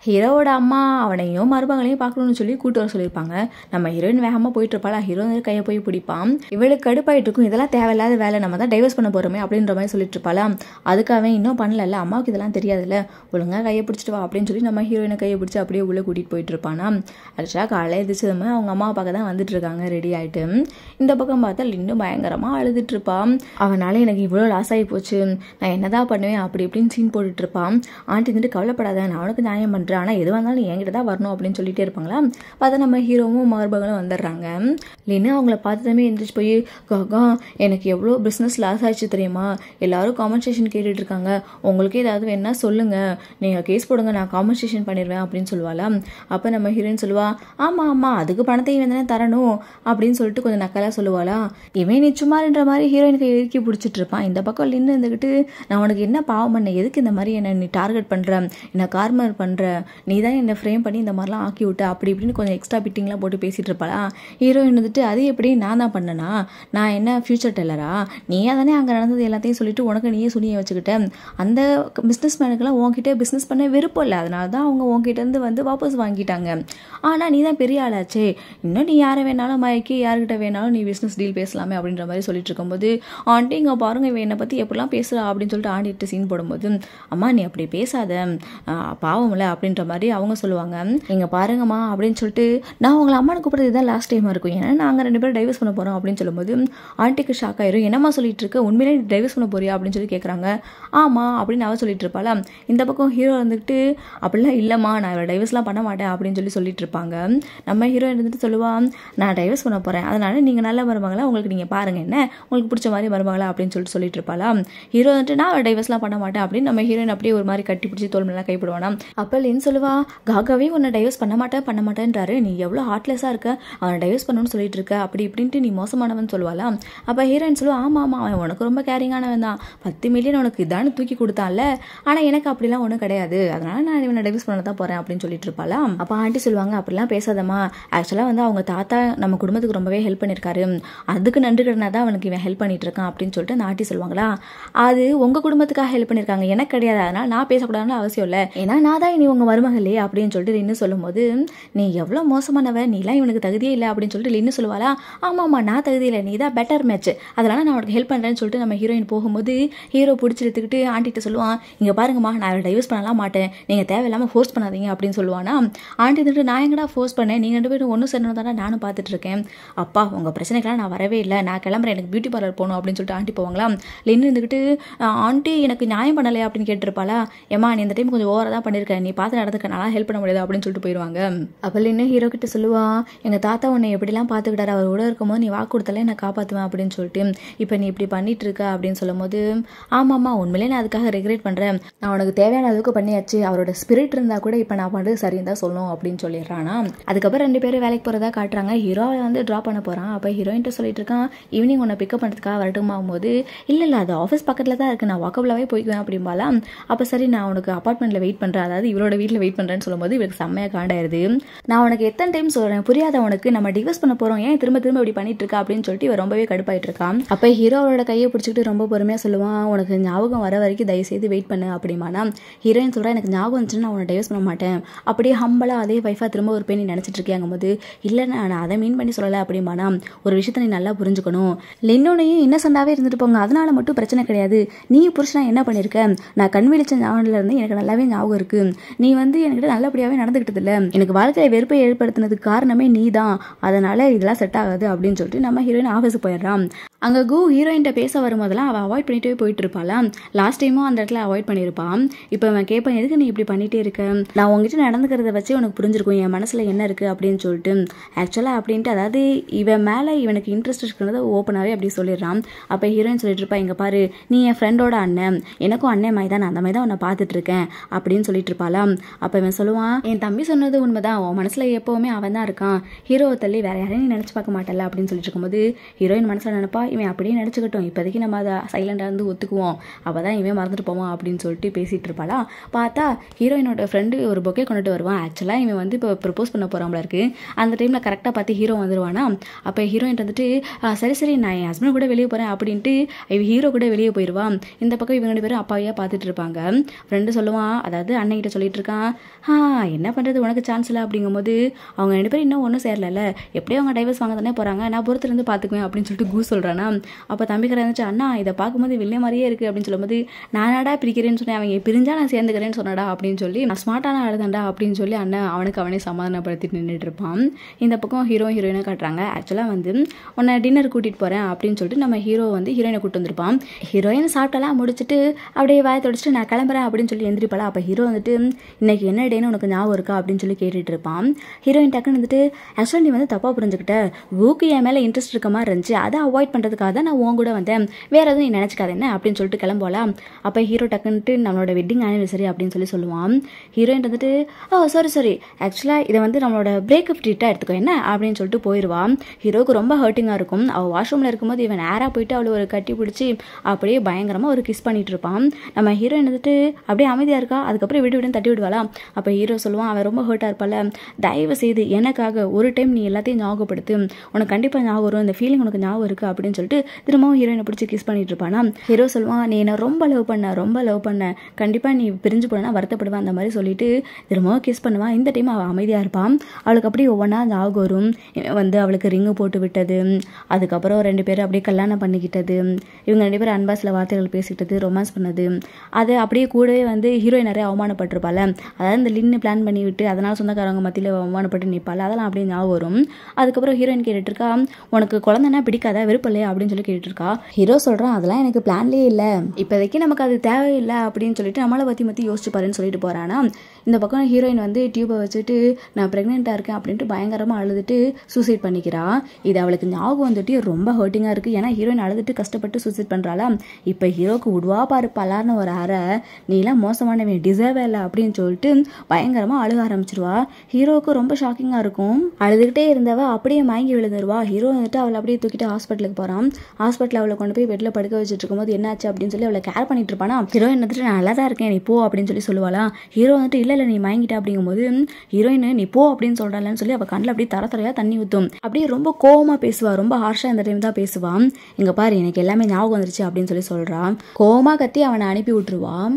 ஹீரோவோட அம்மா அவனையும் மருமகளையும் பார்க்கணும்னு சொல்லி கூட்டு வர சொல்லியிருப்பாங்க. நம்ம ஹீரோயின் வேகமாக போயிட்டு இருப்பாளா, ஹீரோ கையை போய் பிடிப்பான். இவளுக்கு கடுப்பாயிட்டு இருக்கும், இதெல்லாம் தேவையில்லாத வேலை, நம்ம தான் டைவர்ஸ் பண்ண போறோமே அப்படின்ற மாதிரி சொல்லிட்டு இருப்பாளா. அதுக்காக இன்னும் பண்ணல, அம்மாவுக்கு இதெல்லாம் தெரியாதுல்ல, ஒழுங்கா கையை பிடிச்சிட்டு வா அப்படின்னு சொல்லி நம்ம ஹீரோயினை கையை பிடிச்சி அப்படியே உள்ள கூட்டிட்டு போயிட்டு இருப்பானா. அடிச்சா காலையில் எதிர்ச்சதுமே அவங்க அம்மா பார்க்க தான் வந்துட்டு இருக்காங்க ரெடி ஆயிட்டு. இந்த பக்கம் பார்த்தா இன்னும் பயங்கரமா அழுதுட்டு இருப்பான். அவனால எனக்கு இவ்வளோ லாஸ் ஆகி போச்சு, நான் என்னதான் பண்ணுவேன் அப்படி இப்படின்னு சீன் போட்டுட்டு இருப்பான். ஆண்டி வந்துட்டு கவலைப்படாத, நான் அவனுக்கு நியாயம் பண்றேன், ஆனா எதுவாக இருந்தாலும் என்கிட்ட தான் வரணும் அப்படின்னு சொல்லிட்டே இருப்பாங்களா. பார்த்தா நம்ம ஹீரோவும் மருமகளும் வந்துடுறாங்க. இல்லைன்னா அவங்கள பார்த்ததுமே எந்திரிச்சு போய், காக்கா எனக்கு எவ்வளோ பிஸ்னஸ் லாஸ் ஆயிடுச்சு தெரியுமா, எல்லாரும் காம்பன்சேஷன் கேட்டுட்டு இருக்காங்க, உங்களுக்கு ஏதாவது வேணா சொல்லுங்க, நீங்கள் கேஸ் போடுங்க, நான் காம்பன்சேஷன் பண்ணிடுவேன் அப்படின்னு சொல்லுவாளா. அப்போ நம்ம ஹீரோயின் சொல்லுவா, ஆமாம் ஆமாம் அதுக்கு பணத்தையும் வந்து தரணும் அப்படின்னு சொல்லிட்டு கொஞ்சம் நக்கலாக சொல்லுவாளா. இவன் நிச்சுமாருன்ற மாதிரி ஹீரோயினுக்கு இறுக்கி பிடிச்சிட்டு இருப்பான். இந்த பக்கம் நின்று இருந்துக்கிட்டு, நான் உனக்கு என்ன பாவம் பண்ண, எதுக்கு இந்த மாதிரி என்னை நீ டார்கெட் பண்ணுற, என்னை கார்மர் பண்ணுற, நீ தான் என்னை ஃப்ரேம் பண்ணி இந்த மாதிரிலாம் ஆக்கி விட்ட அப்படி இப்படின்னு கொஞ்சம் எக்ஸ்ட்ரா பிட்டிங்லாம் போட்டு பேசிகிட்டு இருப்பாளா. ஹீரோயின் வந்துட்டு, அது எப்படி நான் தான் பண்ணனா, நான் என்ன ஃபியூச்சர் டெல்லரா, நீயே தானே அங்கே நடந்தது எல்லாத்தையும் சொல்லிட்டு உனக்கு நீயே சுனியை வச்சுக்கிட்டேன், அந்த பிஸ்னஸ் மேனுக்கெல்லாம் உன்கிட்ட பிஸ்னஸ் பண்ண விருப்பம் இல்லை, அதனால தான் அவங்க உன்கிட்ட இருந்து வந்து வாபஸ் வாங்கிட்டாங்க, ஆனால் நீ தான் பெரிய ஆளாச்சே, இன்னும் நீ யாரை வேணாலும் மயக்கி யார்கிட்ட வேணாலும் நீ பிஸ்னஸ் டீல் பேசலாமே அப்படின்ற மாதிரி சொல்லிட்டு இருக்கும்போது, ஆண்டி இங்கே பாருங்க இவன் என்னை பற்றி எப்படிலாம் பேசுகிறா அப்படின்னு சொல்லிட்டு ஆண்டிட்டு சீன் போடும்போது, அம்மா நீ அப்படி பேசாத பாவம்ல அப்படின்ற மாதிரி அவங்க சொல்லுவாங்க. நீங்கள் பாருங்கம்மா அப்படின்னு சொல்லிட்டு, நான் உங்களை அம்மானு கூப்பிட்றது இதுதான் லாஸ்ட் டைமாக இருக்கும், ஏன்னா நாங்கள் 2 பேரும் டைவர்ஸ் பண்ண போகிறோம் அப்படின்னு சொல்லும்போது ஆண்டிக்கு ஷாக் ஆயிரும். என்னம்மா சொல்லிட்டு இருக்க, உண்மையிலே டைவர்ஸ் பண்ண போறியா அப்படின்னு சொல்லி கேட்குறாங்க. ஆமாம் அப்படின்னு அவ சொல்லிட்டு இருப்பாளா. இந்த பக்கம் ஹீரோ வந்துட்டு, அப்படிலாம் இல்லைம்மா நான் இவரை டைவர்ஸ்லாம் பண்ண மாட்டேன் அப்படின்னு சொல்லிட்டு இருப்பாங்க. நம்ம ஹீரோயின் வந்துட்டு சொல்லுவான், நான் டைவர்ஸ் பண்ண போகிறேன், அதனால நீங்கள் நல்ல மருமகளா, உங்களுக்கு நீங்கள் பாருங்கள் என்ன உங்களுக்கு பிடிச்ச மாதிரி மருமகளா அப்படின்னு சொல்லிட்டு இருப்பாளா. ஹீரோ வந்துட்டு, நான் டைவர்ஸ்லாம் பண்ண மாட்டேன் அப்படின்னு நம்ம ஹீரோயின் அப்படியே ஒரு மாதிரி கட்டி பிடிச்சி தோல் மேலாம் கைப்படுவானா. அப்போ லின் சொல்லுவா, காகாவே உன்னை டைவர்ஸ் பண்ண மாட்டேன்றாரு, நீ எவ்வளோ ஹார்ட்லெஸ்ஸாக இருக்க, அவனை டைவர்ஸ் பண்ணணும்னு சொல்லிட்டு இருக்க அப்படி இப்படின்ட்டு நீ மோசமானவன் சொல்லுவாளா. அப்போ ஹீரோயின் சொல்லுவா, ஆமாம் ஆமாம் அவன் உனக்கு ரொம்ப கேரிங்கானவன் தான், 10 மில்லியன் உனக்கு இதானு தூக்கி கொடுத்தான்ல, ஆனால் எனக்கு அப்படிலாம் ஒன்றும் கிடையாது, அதனால நான் இவனை டைவர்ஸ் பண்ண தான் போகிறேன் அப்படின்னு சொல்லிட்டு இருப்பாளா. அப்போ ஆண்டி சொல்லுவாங்க, அப்படிலாம் பேசாதம்மா, ஆக்சுவலாக வந்து அவங்க தாத்தா நம்ம குடும்பத்துக்கு ரொம்பவே ஹெல்ப் பண்ணியிருக்காரு, அதுக்கு நன்றி கடனா தான் அவனுக்கு இவன் ஹெல்ப் பண்ணிட்டு இருக்கான் அப்படின்னு சொல்லிட்டு அந்த ஆண்டி சொல்லுவாங்களா. அது உங்கள் குடும்பத்துக்காக ஹெல்ப் பண்ணியிருக்காங்க, எனக்கு கிடையாது, அதனால நான் பேசக்கூடாதுன்னு அவசியம் இல்லை, ஏன்னா நான் தான் இனி உங்கள் மருமகளே அப்படின்னு சொல்லிட்டு இன்னும் சொல்லும்போது, நீ எவ்வளோ மோசமானவ, நீலாம் இவனுக்கு தகுதியே இல்லை அப்படின்னு சொல்லிட்டு இன்னும் சொல்லுவாளா. ஆமாம்மா நான் தகுதி இல்லை, நீ தான் பெட்டர் மேட்ச், அதனால நான் உனக்கு ஹெல்ப் பண்ணுறேன்னு சொல்லிட்டு நம்ம ஹீரோயின் போகும்போது ஹீரோ பிடிச்சி எடுத்துக்கிட்டு ஆண்டிகிட்ட சொல்லுவான், இங்கே பாருங்கம்மா நான் அவரை டைவர்ஸ் பண்ணலாம் மாட்டேன், நீங்கள் தேவையில்லாமல் ஃபோர்ஸ் பண்ணாதீங்க அப்படின்னு சொல்லுவானா. ஆண்டி வந்துட்டு, நான் எங்கடா ஃபோர்ஸ் பண்ணேன், நீங்கள் 2 பேரும் ஒன்றும் சேரணும் தானே நானும் பார்த்துட்டு இருக்கேன், அப்பா உங்கள் பிரச்சனைக்கெல்லாம் நான் வரவே இல்லை, நான் கிளம்புறேன், எனக்கு பியூட்டி பார்லர் போகணும் அப்படின்னு சொல்லிட்டு ஆண்டி போவாங்களா. லின்னு இருந்துக்கிட்டு, ஆண்டி எனக்கு நியாயம் பண்ணலையா அப்படின்னு கேட்டிருப்பாளா. ஏமா நீ இந்த டைம் கொஞ்சம் ஓவராக தான் பண்ணியிருக்கேன், நீ பார்த்து நடந்துக்க, நான் ஹெல்ப் பண்ண முடியாது அப்படின்னு சொல்லிட்டு போயிடுவாங்க. அப்போ லின்னு ஹீரோ கிட்ட சொல்லுவா, எங்கள் தாத்தா உன்னை எப்படிலாம் பார்த்துக்கிட்டாரு, அவர் கூட இருக்கும்போது நீ வாக்கு கொடுத்தாலே நான் காப்பாற்றுவேன் அப்படின்னு சொல்லிட்டு, இப்போ நீ இப்படி பண்ணிட்டு இருக்க அப்படின்னு சொல்லும்போது, ஆமாம்மா உண்மையிலே நான் அதுக்காக ரெக்ரெட் பண்ணுறேன், நான் உனக்கு தேவையான அளவுக்கு பண்ணியாச்சு, அவரோட ஸ்பிரிட் இருந்தால் கூட இப்போ நான் பண்ணுறது சரின்னு தான் சொல்லணும் அப்படின்னு சொல்லிடுறானா. அதுக்கப்புறம் 2 பேரும் வேலைக்கு போகிறதா காட்டுறாங்க. ஹீரோவை வந்து ட்ராப் பண்ண போகிறான். அப்போ ஹீரோயின்ட்ட சொல்லிட்டு இருக்கான், ஈவினிங் உன்னை பிக்கப் பண்ணுறதுக்காக வரட்டும் ஆகும்போது, இல்லை அது ஆஃபீஸ் பக்கத்தில் தான் இருக்குது, நான் வாக்கபிளாகவே போய்க்குவேன் அப்படிம்பாலா. அப்போ சரி நான் உனக்கு அப்பார்ட்மெண்ட்டில் வெயிட் பண்ணுறேன், அதாவது இவரோட வீட்டில் வெயிட் பண்ணுறேன்னு சொல்லும்போது இவருக்கு செம்மையாக காண்டாயிருது. நான் உனக்கு எத்தனை டைம் சொல்கிறேன் புரியாத உனக்கு, நம்ம டிவோர்ஸ் பண்ண போகிறோம், ஏன் திரும்ப இப்படி பண்ணிட்டு இருக்கா அப்படின்னு சொல்லிட்டு இவர் ரொம்பவே கடுப்பாயிட்டு இருக்கான். அப்போ ஹீரோவோட கையை பிடிச்சிக்கிட்டு ரொம்ப பொறுமையாக சொல்லுவான், உனக்கு ஞாபகம் வர வரைக்கும் தயவுசெய்து வெயிட் பண்ணு அப்படிமானா. ஹீரோயின் சொல்கிறா, எனக்கு ஞாபகம் வந்துச்சுன்னா நான் உன்னை டைவர்ஸ் பண்ண மாட்டேன், அப்படியே ஹம்பலாக அதே வைஃபாக திரும்ப ஒரு பெண் நீ நினச்சிட்டு இருக்கியாங்கும் போது, இல்லை நான் அதை மீன் பண்ணி சொல்லலை அப்படிமானா. ஒரு விஷயத்தை நீ நல்லா புரிஞ்சுக்கணும், லின்னோனையும் இன்னசென்ட்டாகவே இருந்துட்டு போங்க, அதனால மட்டும் பிரச்சனை கிடையாது, நீ புருஷனா என்ன பண்ணியிருக்க, நான் கண் விழிச்ச ஞாபகத்தில் இருந்து எனக்கு நல்லாவே ஞாபகம் இருக்கு, நீ வந்து என்கிட்ட நல்லபடியாகவே நடந்துக்கிட்டது இல்லை, எனக்கு வாழ்க்கையை வெறுப்பை ஏற்படுத்தினதுக்கு காரணமே நீ தான், அதனால இதெல்லாம் செட் ஆகாது அப்படின்னு சொல்லிட்டு நம்ம ஹீரோயின் ஆஃபீஸுக்கு போயிடுறான். அங்கே கு ஹீரோயின்ட்ட பேச வரும்போதெல்லாம் அவள் அவாய்ட் பண்ணிட்டே போயிட்டு இருப்பாளா. லாஸ்ட் டைமும் அந்த இடத்துல அவாய்ட் பண்ணியிருப்பான். இப்போ அவன் கேட்பான், எதுக்கு நீ இப்படி பண்ணிகிட்டே இருக்க, நான் உங்ககிட்ட நடந்துக்கிறத வச்சு உனக்கு புரிஞ்சிருக்கும் என் மனசில் என்ன இருக்குது அப்படின்னு சொல்லிட்டு. ஆக்சுவலாக அப்படின்ட்டு, அதாவது இவன் மேலே இவனுக்கு இன்ட்ரெஸ்ட் இருக்கிறத ஓப்பனாகவே அப்படி சொல்லிடுறான். அப்போ ஹீரோயின் சொல்லிட்டு இருப்பா, இங்கே பாரு நீ என் ஃப்ரெண்டோட அண்ணன், எனக்கும் அண்ணன் மாதிரி தான், நான் அந்த மாதிரி தான் உன்னை பார்த்துட்டு இருக்கேன் அப்படின்னு சொல்லிட்டு இருப்பாளா. அப்போ இவன் சொல்லுவான், என் தம்பி சொன்னது உண்மைதான், உன் மனசில் எப்போவுமே அவன் தான் இருக்கான், ஹீரோவை தள்ளி வேற யாரையும் நீ நினச்சி பார்க்க மாட்டல அப்படின்னு சொல்லிட்டு இருக்கும்போது ஹீரோயின் மனசில் நினைப்பா, இவன் அப்படியே நினச்சிக்கிட்டோம், இப்போதைக்கு நம்ம அதை சைலண்டாக இருந்து ஒத்துக்குவோம், அப்போ தான் இவன் மறந்துட்டு போவான் அப்படின்னு சொல்லிட்டு பேசிகிட்டு இருப்பாளா. பார்த்தா ஹீரோயினோட ஃப்ரெண்டு ஒரு பொக்கே கொண்டுட்டு வருவான். ஆக்சுவலாக இவன் வந்து இப்போ ப்ரப்போஸ் பண்ண போகிறாங்களா இருக்கு. அந்த டைமில் கரெக்டாக பார்த்து ஹீரோ வந்துடுவானா. அப்போ ஹீரோயின் வந்துட்டு, சரி நான் என் ஹஸ்பண்ட் கூட வெளியே போகிறேன் அப்படின்ட்டு ஹீரோ கூட வெளியே போயிடுவான். இந்த பக்கம் இவங்க 2 பேரும் அப்பாவையாக பார்த்துட்டு இருப்பாங்க. ஃப்ரெண்டு சொல்லுவான், அதாவது அண்ணன்கிட்ட சொல்லிட்டு இருக்கா, இருக்கான். என்ன பண்ணுறது, உனக்கு சான்ஸ் இல்லை அப்படிங்கும்போது அவங்க 2 பேரும் இன்னும் ஒன்றும் சேரல, எப்படியும் அவங்க டைவர்ஸ் வாங்க தானே போகிறாங்க, நான் பொறுத்திருந்து பார்த்துக்குவேன் அப்படின்னு சொல்லிட்டு கூ சொல்கிறானா. அப்போ தம்பிக்கிற இருந்துச்சு, அண்ணா இதை பார்க்கும்போது வில்லே மாதிரியே இருக்குது அப்படின்னு சொல்லும்போது, நானாடா பிரிக்கிறேன்னு சொன்னேன், அவங்க பிரிஞ்சா நான் சேர்ந்துக்கிறேன்னு சொன்னடா அப்படின்னு சொல்லி, நான் ஸ்மார்ட்டான ஆளுதாண்டா அப்படின்னு சொல்லி அண்ணன் அவனுக்கு அவனே சமாதானப்படுத்திட்டு நின்றுட்டு இருப்பான். இந்த பக்கம் ஹீரோயினை காட்டுறாங்க. ஆக்சுவலாக வந்து உன்னை டின்னர் கூட்டிகிட்டு போகிறேன் அப்படின்னு சொல்லிட்டு நம்ம ஹீரோ வந்து ஹீரோயினை கூட்டு வந்திருப்பான். ஹீரோயின் சாப்பிட்டெல்லாம் முடிச்சுட்டு அப்படியே வாயை தொடச்சிட்டு நான் கிளம்புறேன் அப்படின்னு சொல்லி எந்திரிப்பாளா. அப்போ ஹீரோ வந்துட்டு இன்னைக்கு என்ன டேன்னு உனக்கு ஞாபகம் இருக்கா அப்படின்னு சொல்லி கேட்டுட்டு இருப்பான். ஹீரோயின் டக்குன்னு வந்துட்டு ஆக்சுவலாக நீ வந்து தப்பாக புரிஞ்சுக்கிட்ட, ஊக்கு என் மேலே இன்ட்ரெஸ்ட் இருக்க மாதிரி இருந்துச்சு, அதை அவாய்ட் பண்ணுறதுக்காக தான் நான் உன் கூட வந்தேன், வேற எதுவும் நீ நினச்சிக்காத என்ன அப்படின்னு சொல்லிட்டு கிளம்போலாம். அப்போ ஹீரோ டக்குன்ட்டு நம்மளோட வெட்டிங் ஆனிவர்சரி அப்படின்னு சொல்லி சொல்லுவான். ஹீரோயின் வந்துட்டு சாரி ஆக்சுவலாக இதை வந்து நம்மளோட பிரேக்கப் ட்ரீட்டாக எடுத்துக்கோ என்ன அப்படின்னு சொல்லிட்டு போயிடுவான். ஹீரோவுக்கு ரொம்ப ஹர்ட்டிங்காக இருக்கும். அவள் வாஷ்ரூமில் இருக்கும்போது இவன் நேராக போயிட்டு அவளை ஒரு கட்டி பிடிச்சி அப்படியே பயங்கரமாக ஒரு கிஸ் பண்ணிட்டு இருப்பான். நம்ம ஹீரோயின் வந்துட்டு அப்படியே அமைதியாக இருக்கா. அதுக்கப்புறம் விடுன்னு தட்டி விடுவாளா. அப்போ ஹீரோ சொல்லுவான், அவன் ரொம்ப ஹர்ட்டாக இருப்பாள், தயவு செய்து எனக்காக ஒரு டைம் நீ எல்லாத்தையும் ஞாபகப்படுத்து, உனக்கு கண்டிப்பாக ஞாபகம் வரும், இந்த ஃபீலிங் உனக்கு ஞாபகம் இருக்குது அப்படின்னு சொல்லிட்டு திரும்பவும் ஹீரோயினை பிடிச்சி கிஸ் பண்ணிட்டு இருப்பானா. ஹீரோ சொல்லுவான், நீ என்ன ரொம்ப லவ் பண்ண கண்டிப்பாக நீ பிரிஞ்சு போனா வருத்தப்படுவான் அந்த மாதிரி சொல்லிட்டு திரும்பவும் கிஸ் பண்ணுவான். இந்த டைம் அவள் அமைதியாக இருப்பான். அவளுக்கு அப்படியே ஒவ்வொன்றா ஞாபகம் வரும். வந்து அவளுக்கு ரிங்கு போட்டு விட்டது, அதுக்கப்புறம் 2 பேரும் அப்படியே கல்யாணம் பண்ணிக்கிட்டது, இவங்க 2 பேரும் அன்பாஸில் வார்த்தைகள் பேசிக்கிட்டது, ரொமான்ஸ் பண்ணது, அது அப்படியே கூடவே வந்து ஹீரோயின் நிறைய அவமானப்பட்டிருப்பாள். அதாவது இந்த லின்னு பிளான் பண்ணி விட்டு அதனால் சொந்தக்காரங்க மத்தியில் அவமானப்பட்டு நிற்பாள். அதெல்லாம் அப்படியே ஞாபகம் வரும். அதுக்கப்புறம் ஹீரோயின் கேட்டுட்டு இருக்கா, உனக்கு குழந்தைன்னா பிடிக்காதா, விருப்பம் இல்லையா அப்படின்னு சொல்லி கேட்டுட்டு இருக்கா. ஹீரோ சொல்கிறான், அதெல்லாம் எனக்கு பிளான்லேயே இல்லை, இப்போதைக்கு நமக்கு அது தேவையில்லை அப்படின்னு சொல்லிட்டு நம்மளை பற்றி யோசிச்சு பாருன்னு சொல்லிட்டு போகிறானா. இந்த பக்கம் ஹீரோயின் வந்து டியூபை வச்சுட்டு நான் ப்ரெக்னெண்ட்டாக இருக்கேன் அப்படின்ட்டு பயங்கரமாக அழுதுட்டு சூசைட் பண்ணிக்கிறா. இது அவளுக்கு ஞாபகம் வந்துட்டு ரொம்ப ஹர்ட்டிங்காக இருக்குது. ஏன்னா ஹீரோயின் அழுதுட்டு கஷ்டப்பட்டு சூசைட் பண்ணுறாளா. இப்போ ஹீரோக்கு விடுவா பாரு பலார்னு ஒரு அறை, நீலாம் மோசமானவன், டிசர்வே இல்லை அப்படின்னு சொல்லிட்டு பயங்கரமாக அழுக ஆரம்பிச்சிருவா. ஹீரோவுக்கு ரொம்ப ஷாக்கிங்காக இருக்கும். அழுதுகிட்டே இருந்தவ அப்படியே மயங்கி விழுந்துருவா. ஹீரோ வந்துட்டு அவளை அப்படியே தூக்கிட்டு ஹாஸ்பிட்டலுக்கு போகிறான். ஹாஸ்பிட்டலில் அவளை கொண்டு போய் பெட்டில் படுக்க வச்சுட்டு இருக்கும்போது என்னாச்சு அப்படின்னு சொல்லி அவளை கேர் பண்ணிட்டு இருப்பானா. ஹீரோயின் வந்துட்டு நான் நல்லா தான் இருக்கேன், நீ போ அப்படின்னு சொல்லி சொல்லுவாளா. ஹீரோ வந்துட்டு இல்லை நீ மயங்கிட்ட அப்படிங்கும்போது ஹீரோயின் நீ போ அப்படின்னு சொல்கிறாள்னு சொல்லி அவள் கண்ணில் அப்படியே தரையாக தண்ணி ஊற்றும். அப்படியே ரொம்ப கோவமாக பேசுவா, ரொம்ப ஹார்ஷாக இந்த டைம் தான் பேசுவான். இங்கே பாரு எனக்கு எல்லாமே ஞாபகம் வந்துருச்சு அப்படின்னு சொல்லி சொல்கிறான். கோவமாக கத்தி அவனை அனுப்பி விட்டுருவான்.